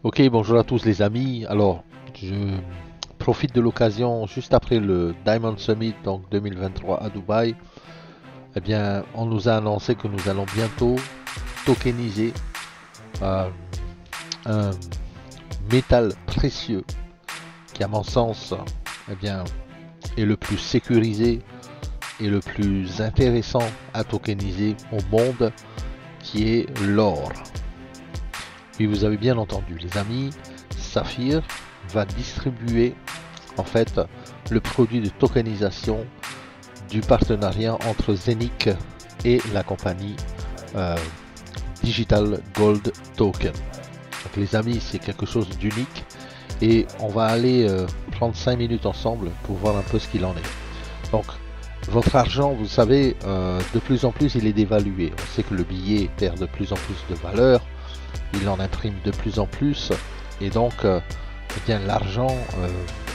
Ok, bonjour à tous les amis. Alors, je profite de l'occasion juste après le Diamond Summit donc 2023 à Dubaï. Eh bien, on nous a annoncé que nous allons bientôt tokeniser euh, un métal précieux qui, à mon sens, eh bien, est le plus sécurisé et le plus intéressant à tokeniser au monde, qui est l'or. Puis vous avez bien entendu, les amis, Saphir va distribuer en fait le produit de tokenisation du partenariat entre Zenic et la compagnie euh, Digital Gold Token. Donc les amis, c'est quelque chose d'unique et on va aller prendre 5 minutes ensemble pour voir un peu ce qu'il en est. Donc votre argent, vous savez, de plus en plus il est dévalué. On sait que le billet perd de plus en plus de valeur, il en imprime de plus en plus et donc eh bien l'argent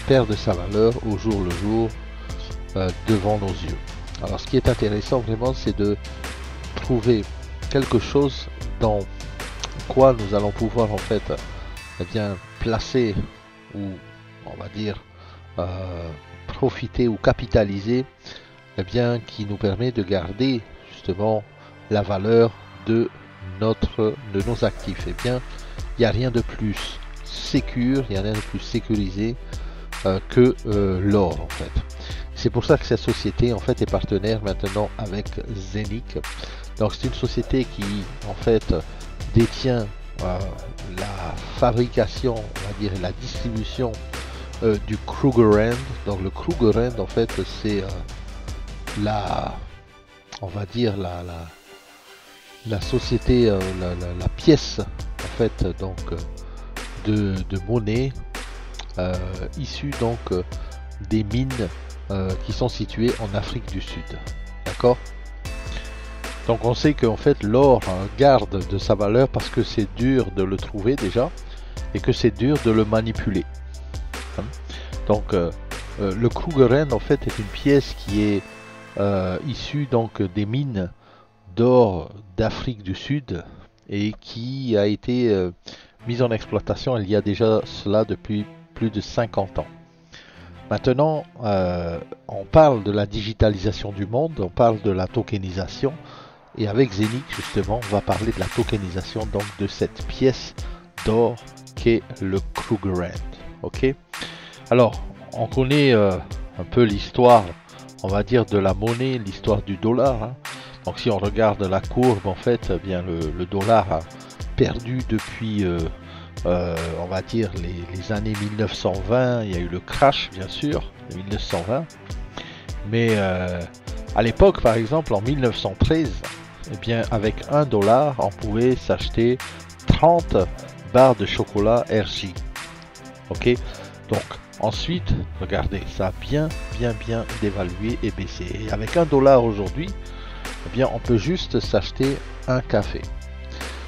perd de sa valeur au jour le jour devant nos yeux. Alors ce qui est intéressant vraiment, c'est de trouver quelque chose dans quoi nous allons pouvoir en fait eh bien placer ou on va dire profiter ou capitaliser, eh bien qui nous permet de garder justement la valeur de nos actifs. Eh bien, il n'y a rien de plus sécure, il n'y a rien de plus sécurisé que l'or en fait. C'est pour ça que cette société en fait est partenaire maintenant avec Zenic. Donc c'est une société qui en fait détient la fabrication, on va dire la distribution du Krugerrand. Donc le Krugerrand en fait c'est la, on va dire la société, la pièce en fait donc de monnaie issue donc des mines qui sont situées en Afrique du Sud. D'accord? Donc on sait qu'en fait l'or garde de sa valeur parce que c'est dur de le trouver déjà et que c'est dur de le manipuler. Donc le Krugerrand en fait est une pièce qui est issue donc des mines d'or d'Afrique du Sud et qui a été mise en exploitation il y a déjà cela depuis plus de 50 ans. Maintenant, on parle de la digitalisation du monde, on parle de la tokenisation, et avec Zenic justement, on va parler de la tokenisation donc de cette pièce d'or qu'est le Krugerrand. Ok. Alors, on connaît un peu l'histoire, on va dire de la monnaie, l'histoire du dollar. Hein. Donc, si on regarde la courbe, en fait, eh bien le dollar a perdu depuis on va dire les années 1920, il y a eu le crash bien sûr, de 1920, mais à l'époque par exemple en 1913, eh bien avec 1 dollar on pouvait s'acheter 30 barres de chocolat Hershey. Ok, donc ensuite regardez, ça a bien dévalué et baissé, et avec 1 dollar aujourd'hui, eh bien on peut juste s'acheter un café.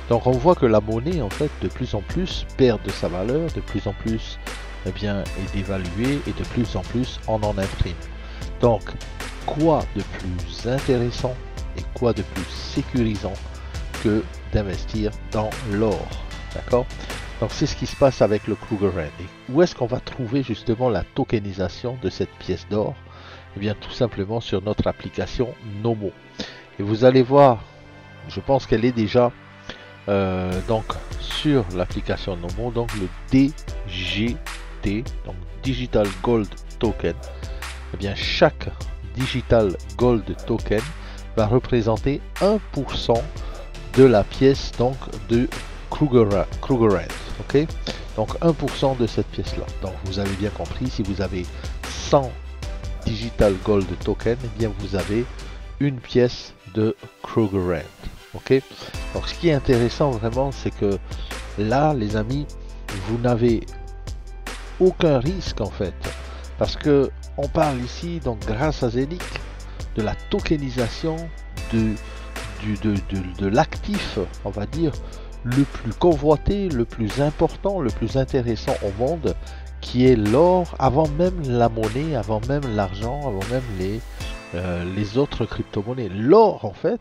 Donc on voit que la monnaie en fait de plus en plus perd de sa valeur, de plus en plus eh bien, est dévaluée et de plus en plus on en imprime. Donc quoi de plus intéressant et quoi de plus sécurisant que d'investir dans l'or, d'accord? Donc c'est ce qui se passe avec le Krugerrand. Et où est-ce qu'on va trouver justement la tokenisation de cette pièce d'or? Eh bien tout simplement sur notre application Nomo. Et vous allez voir, je pense qu'elle est déjà donc sur l'application Nomo, donc le DGT, donc Digital Gold Token. Eh bien chaque Digital Gold Token va représenter 1% de la pièce donc de Krugerrand. Ok, donc 1% de cette pièce là. Donc vous avez bien compris, si vous avez 100 Digital Gold Token, eh bien vous avez une pièce de Krugerrand. Ok, donc ce qui est intéressant vraiment, c'est que là les amis, vous n'avez aucun risque en fait, parce que on parle ici donc grâce à Zenic de la tokenisation de l'actif, on va dire le plus convoité, le plus important, le plus intéressant au monde, qui est l'or, avant même la monnaie, avant même l'argent, avant même les autres crypto-monnaies. L'or en fait,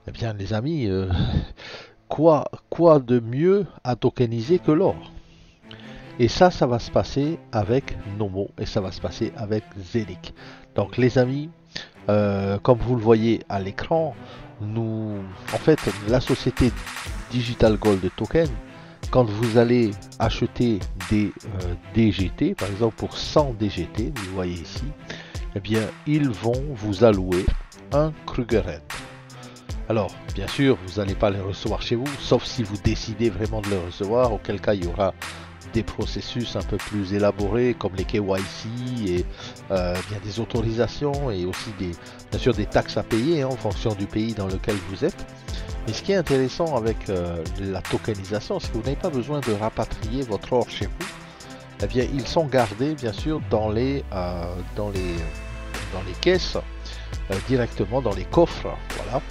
eh bien les amis, quoi de mieux à tokeniser que l'or? Et ça va se passer avec Nomo et ça va se passer avec Zenic. Donc les amis, comme vous le voyez à l'écran, en fait, la société Digital Gold Token, quand vous allez acheter des DGT, par exemple pour 100 DGT, vous voyez ici, eh bien, ils vont vous allouer un Krugerrand. Alors, bien sûr, vous n'allez pas les recevoir chez vous, sauf si vous décidez vraiment de les recevoir, auquel cas il y aura des processus un peu plus élaborés comme les KYC et bien des autorisations et aussi bien sûr des taxes à payer en fonction du pays dans lequel vous êtes. Mais ce qui est intéressant avec la tokenisation, c'est que vous n'avez pas besoin de rapatrier votre or chez vous. Eh bien, ils sont gardés bien sûr dans les caisses, directement dans les coffres, voilà.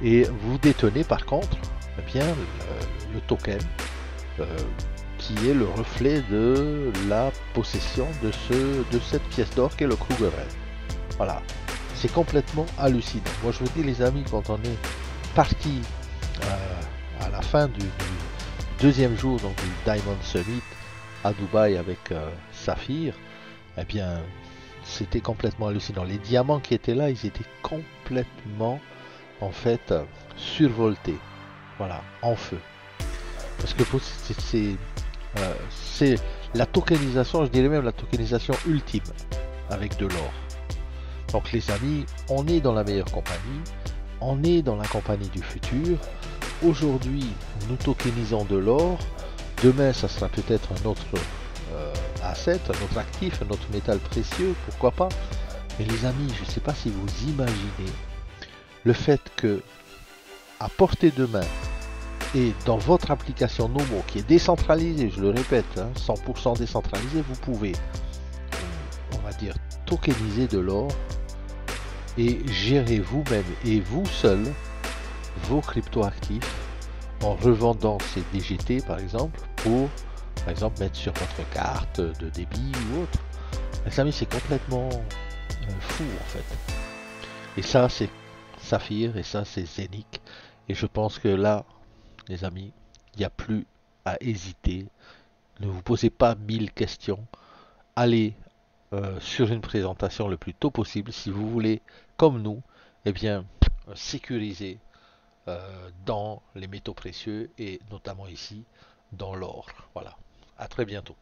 Et vous détenez par contre eh bien, le token qui est le reflet de la possession de cette pièce d'or qui est le Krugerrand. Voilà, c'est complètement hallucinant. Moi je vous dis les amis, quand on est parti à la fin du deuxième jour donc du Diamond Summit à Dubaï avec Saphir, eh bien c'était complètement hallucinant. Les diamants qui étaient là, ils étaient complètement en fait survoltés, voilà, en feu. Parce que c'est la tokenisation, je dirais même la tokenisation ultime avec de l'or. Donc les amis, on est dans la meilleure compagnie, on est dans la compagnie du futur. Aujourd'hui, nous tokenisons de l'or. Demain, ça sera peut-être un autre asset, un autre actif, un autre métal précieux, pourquoi pas. Mais les amis, je ne sais pas si vous imaginez le fait que à portée de main et dans votre application Nomo qui est décentralisée, je le répète, hein, 100% décentralisée, vous pouvez, on va dire, tokeniser de l'or et gérer vous-même et vous seul vos cryptoactifs en revendant ces DGT par exemple pour, par exemple, mettre sur votre carte de débit ou autre. Les amis, c'est complètement fou en fait. Et ça, c'est Saphir et ça, c'est Zenic. Et je pense que là, les amis, il n'y a plus à hésiter. Ne vous posez pas 1000 questions. Allez sur une présentation le plus tôt possible si vous voulez, comme nous, eh bien, sécuriser dans les métaux précieux et notamment ici dans l'or. Voilà. À très bientôt.